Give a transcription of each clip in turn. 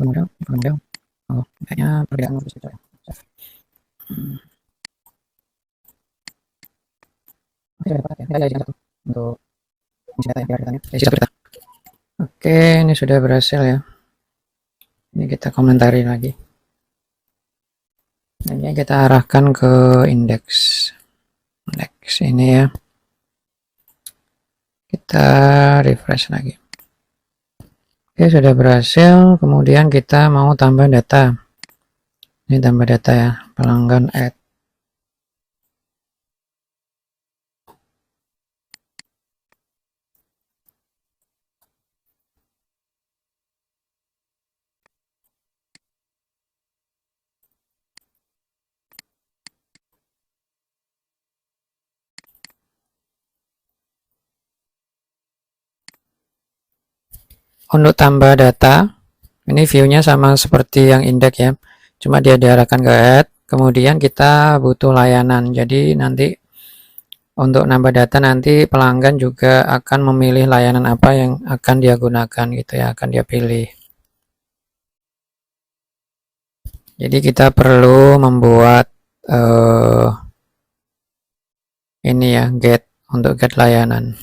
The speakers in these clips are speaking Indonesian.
model. Oh, kayaknya perbedaan model itu ya. Oke, sudah dapat ya. Kita isi satu untuk isi data ya, biar datanya. Isi satu data. Oke, ini sudah berhasil ya. Ini kita komentari lagi. Ini kita arahkan ke indeks. Indeks ini ya. Kita refresh lagi. Oke, sudah berhasil. Kemudian kita mau tambah data. Ini tambah data ya, pelanggan add. Untuk tambah data, ini view-nya sama seperti yang indeks ya, cuma dia diarahkan ke add. Kemudian kita butuh layanan, jadi nanti untuk nambah data nanti pelanggan juga akan memilih layanan apa yang akan dia gunakan gitu ya, akan dia pilih. Jadi kita perlu membuat ini ya, get untuk get layanan.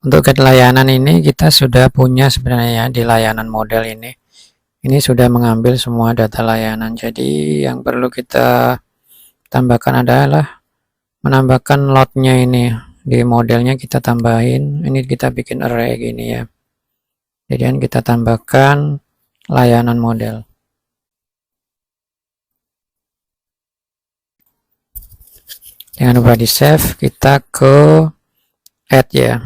Untuk get layanan ini kita sudah punya sebenarnya di layanan model ini. Ini sudah mengambil semua data layanan. Jadi yang perlu kita tambahkan adalah menambahkan loadnya ini. Di modelnya kita tambahin. Ini kita bikin array gini ya. Kemudian kita tambahkan layanan model. Jangan lupa di save. Kita ke add ya.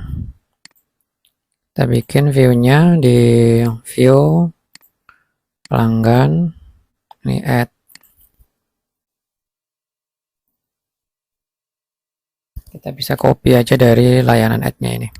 Kita bikin view-nya di view pelanggan. Ini add. Kita bisa copy aja dari layanan add-nya ini.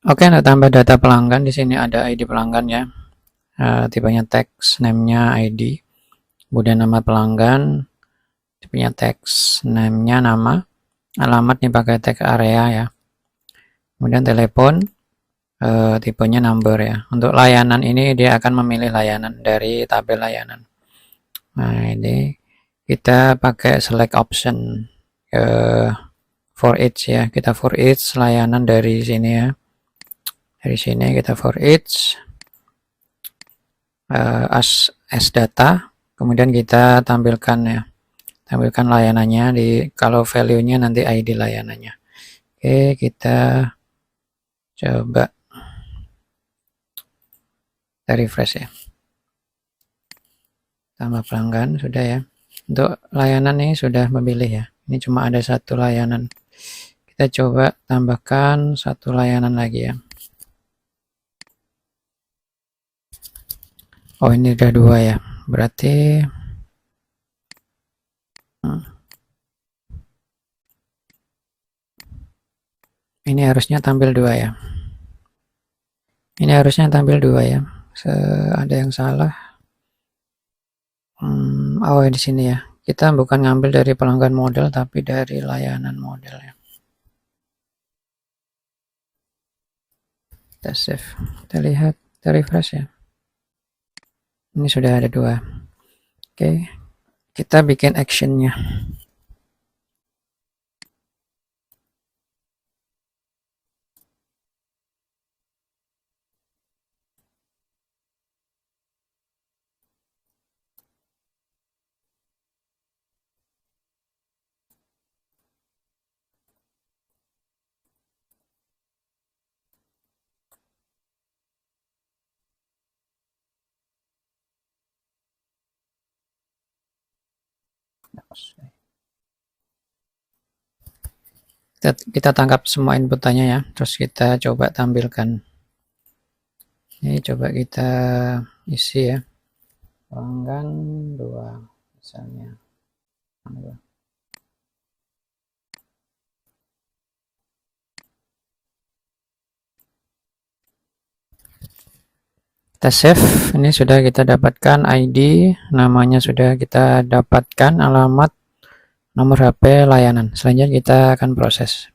Oke, untuk tambah data pelanggan di sini ada ID pelanggan ya. Tipenya teks, name-nya ID. Kemudian nama pelanggan, tipenya teks, name-nya nama. Alamat nih pakai tag area ya. Kemudian telepon, tipenya number ya. Untuk layanan ini dia akan memilih layanan dari tabel layanan. Nah, ini kita pakai select option for each ya. Kita for each layanan dari sini ya. Dari sini kita for each as data, kemudian kita tampilkan ya, tampilkan layanannya di, kalau value-nya nanti ID layanannya. Oke, kita coba kita refresh ya. Tambah pelanggan sudah ya. Untuk layanan ini sudah memilih ya. Ini cuma ada satu layanan. Kita coba tambahkan satu layanan lagi ya. Oh, ini udah dua ya. Berarti ini harusnya tampil dua ya. Ini harusnya tampil dua ya. Ada yang salah. Oh, di sini ya. Kita bukan ngambil dari pelanggan model, tapi dari layanan model ya. Kita save. Kita lihat, kita refresh ya. Ini sudah ada dua. Oke, kita bikin actionnya. Kita tangkap semua inputannya ya, terus kita coba tampilkan. Ini coba kita isi ya, pelanggan 2 misalnya. Kita save. Ini sudah kita dapatkan ID, namanya sudah kita dapatkan, alamat, nomor HP, layanan. Selanjutnya kita akan proses.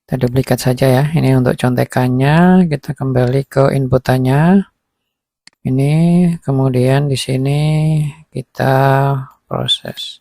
Kita duplikat saja ya. Ini untuk contekannya, kita kembali ke inputannya. Ini kemudian di sini kita proses.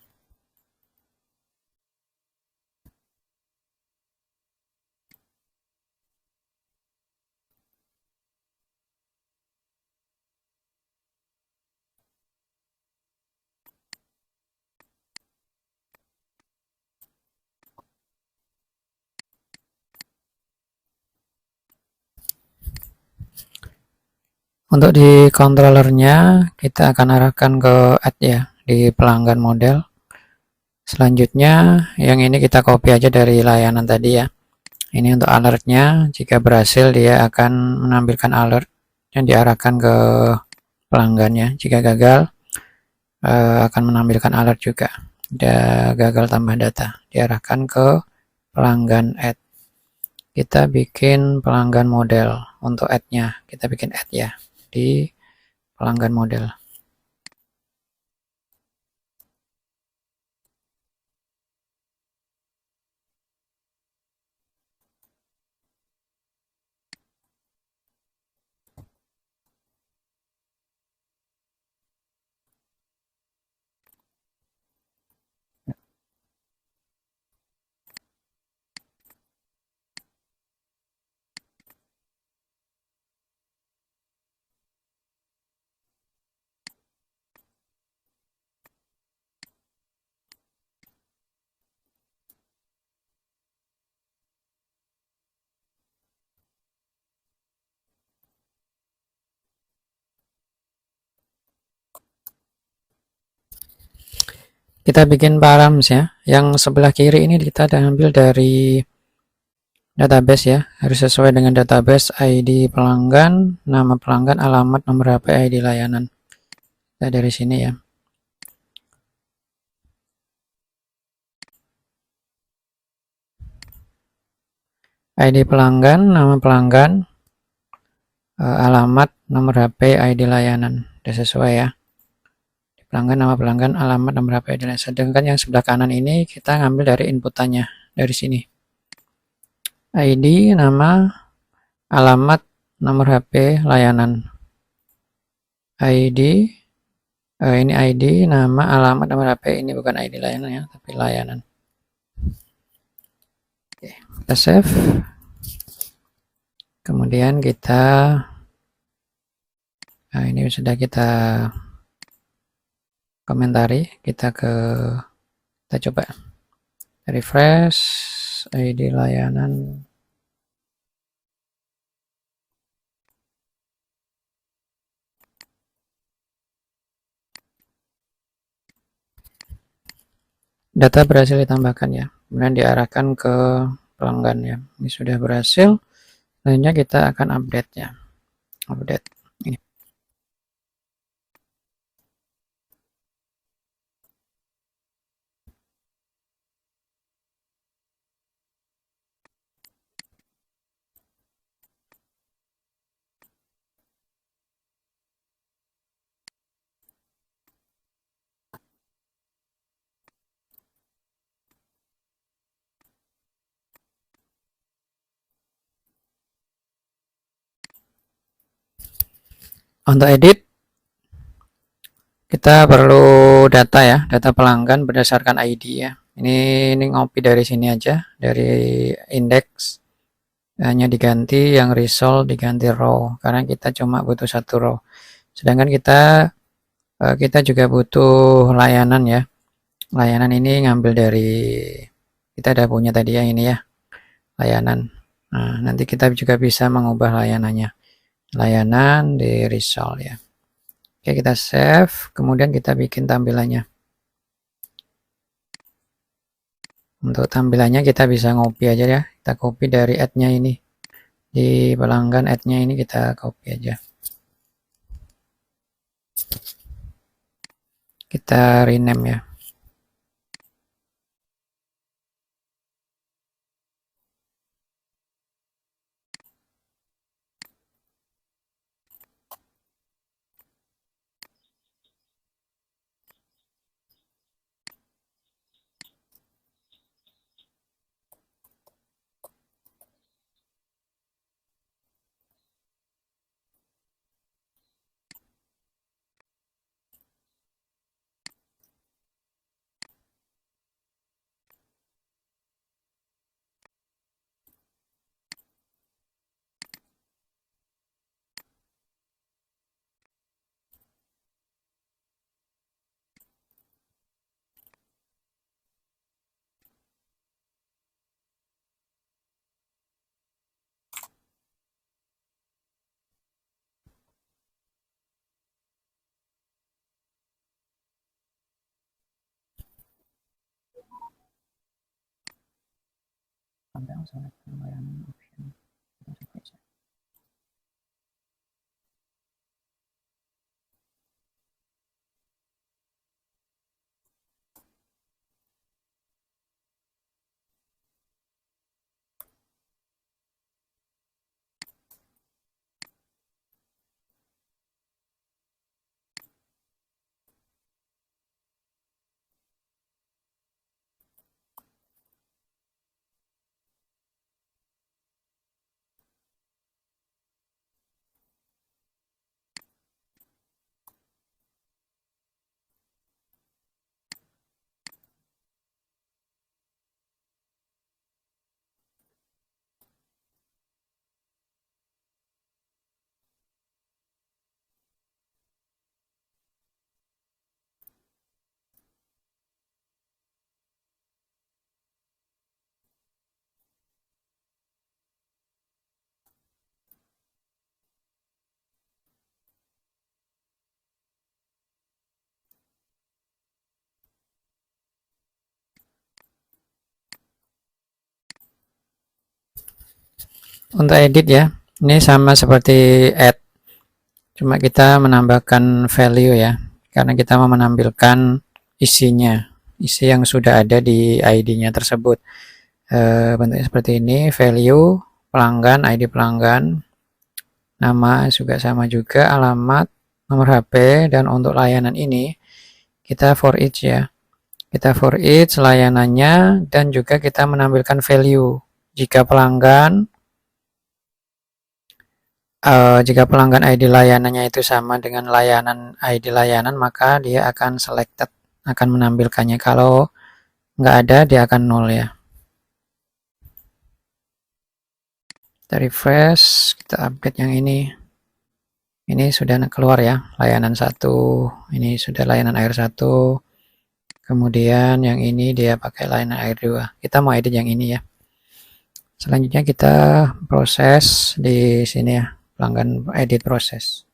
Untuk di controllernya kita akan arahkan ke add ya di pelanggan model. Selanjutnya yang ini kita copy aja dari layanan tadi ya. Ini untuk alertnya, jika berhasil dia akan menampilkan alert yang diarahkan ke pelanggannya. Jika gagal akan menampilkan alert juga. Dia gagal tambah data, diarahkan ke pelanggan add. Kita bikin pelanggan model untuk add-nya. Kita bikin add ya di pelanggan model. Kita bikin params ya. Yang sebelah kiri ini kita ambil dari database ya. Harus sesuai dengan database, ID pelanggan, nama pelanggan, alamat, nomor HP, ID layanan. Kita dari sini ya. ID pelanggan, nama pelanggan, alamat, nomor HP, ID layanan. Sudah sesuai ya. Pelanggan, nama pelanggan, alamat, nomor HP, ID layanan. Sedangkan yang sebelah kanan ini kita ngambil dari inputannya. Dari sini. ID, nama, alamat, nomor HP, layanan. ID, ini ID, nama, alamat, nomor HP. Ini bukan ID layanan ya, tapi layanan. Oke, kita save. Kemudian kita, nah ini sudah kita komentari. Kita coba refresh ID layanan. data berhasil ditambahkan ya, kemudian diarahkan ke pelanggan ya. Ini sudah berhasil. Selanjutnya kita akan update ya, update ini. Untuk edit kita perlu data ya, data pelanggan berdasarkan ID ya. Ini ngopi dari sini aja, dari index hanya diganti yang result diganti row karena kita cuma butuh satu row. Sedangkan kita juga butuh layanan ya. Layanan ini ngambil dari kita ada punya tadi ya ini ya, layanan. Nah, nanti kita juga bisa mengubah layanannya. Layanan di result ya. Oke, kita save, kemudian kita bikin tampilannya. Untuk tampilannya kita bisa ngopi aja ya. Kita copy dari add-nya ini. Di pelanggan add-nya ini kita copy aja. Kita rename ya. Untuk edit ya, ini sama seperti add, cuma kita menambahkan value ya, karena kita mau menampilkan isinya, isi yang sudah ada di ID-nya tersebut. Bentuknya seperti ini, value, pelanggan, ID pelanggan, nama juga sama juga, alamat, nomor HP, dan untuk layanan ini kita for each ya. Kita for each layanannya dan juga kita menampilkan value. Jika pelanggan ID layanannya itu sama dengan layanan ID layanan, maka dia akan selected, akan menampilkannya. Kalau nggak ada, dia akan nol ya. Kita refresh, kita update yang ini. Ini sudah keluar ya, layanan 1. Ini sudah layanan air 1. Kemudian yang ini dia pakai layanan air 2. Kita mau edit yang ini ya. Selanjutnya kita proses di sini ya, pelanggan edit proses.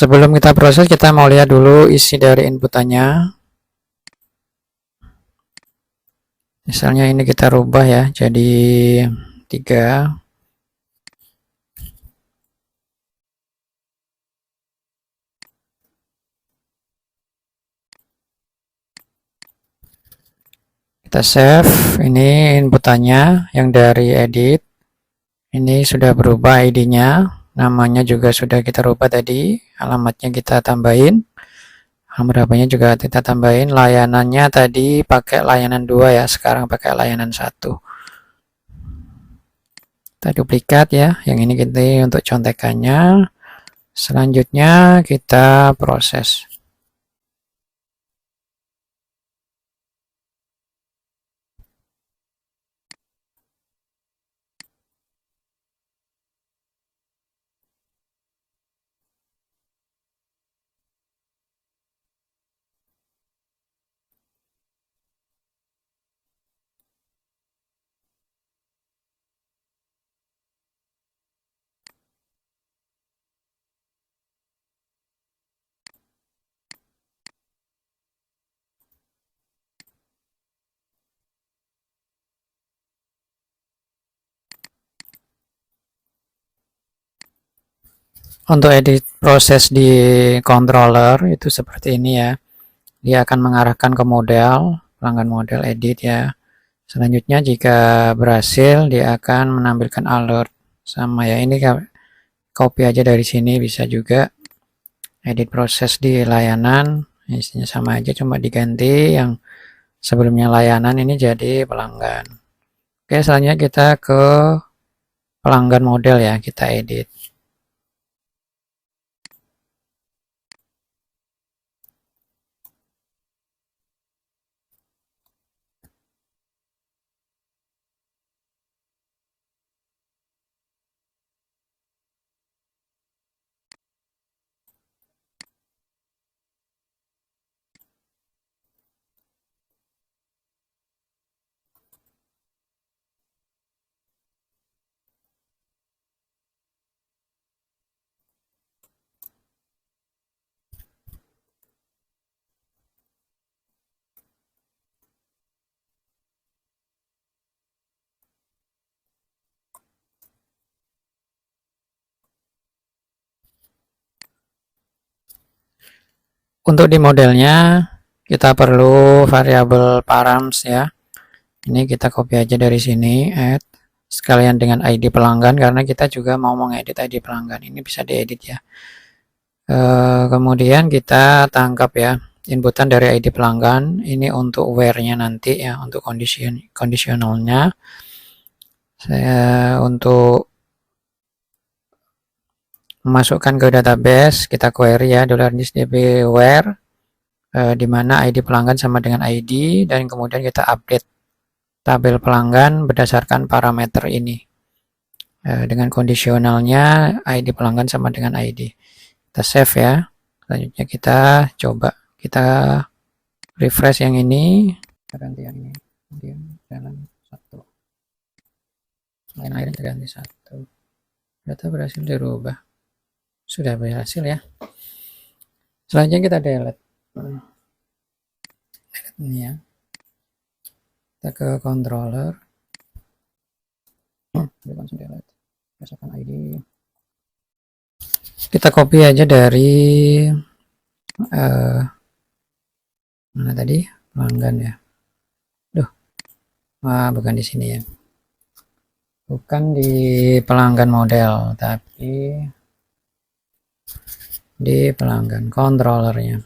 Sebelum kita proses, kita mau lihat dulu isi dari inputannya. Misalnya ini kita rubah ya, jadi 3. Kita save, ini inputannya yang dari edit. Ini sudah berubah ID-nya, namanya juga sudah kita rubah tadi, alamatnya kita tambahin. Alamat HP-nya juga kita tambahin, layanannya tadi pakai layanan 2 ya, sekarang pakai layanan 1. Kita duplikat ya, yang ini kita untuk contekannya. Selanjutnya kita proses. Untuk edit proses di controller itu seperti ini ya. Dia akan mengarahkan ke model, pelanggan model edit ya. Selanjutnya jika berhasil dia akan menampilkan alert sama ya, ini copy aja dari sini, bisa juga edit proses di layanan, isinya sama aja cuma diganti yang sebelumnya layanan ini jadi pelanggan. Oke, selanjutnya kita ke pelanggan model ya, kita edit. Untuk di modelnya kita perlu variabel params ya. Ini kita copy aja dari sini, add sekalian dengan ID pelanggan karena kita juga mau mengedit ID pelanggan. Ini bisa diedit ya. Kemudian kita tangkap ya inputan dari ID pelanggan. Ini untuk where-nya nanti ya, untuk conditionalnya. Saya untuk memasukkan ke database, kita query ya $db where di mana ID pelanggan sama dengan ID, dan kemudian kita update tabel pelanggan berdasarkan parameter ini dengan kondisionalnya ID pelanggan sama dengan ID. Kita save ya. Selanjutnya kita coba, kita refresh yang ini, ganti yang ini, kemudian jalan 1, lain airnya kita ganti 1. Data berhasil dirubah, sudah berhasil ya. Selanjutnya kita delete ini ya, kita ke controller, langsung delete, berdasarkan ID. Kita copy aja dari mana tadi, pelanggan ya. Bukan di sini ya, bukan di pelanggan model, tapi di pelanggan controllernya.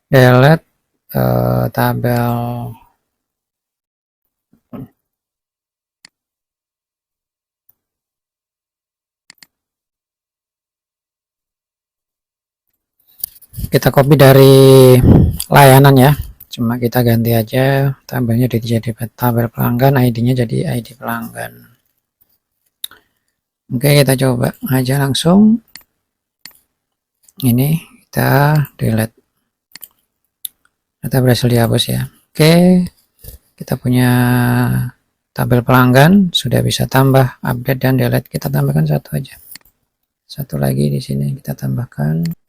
Delete tabel kita copy dari layanan ya, cuma kita ganti aja tabelnya jadi tabel pelanggan, ID-nya jadi ID pelanggan. Oke, kita coba aja langsung, ini kita delete, data berhasil dihapus ya. Oke, Kita punya tabel pelanggan, sudah bisa tambah, update dan delete. Kita tambahkan satu aja. Satu lagi di sini kita tambahkan.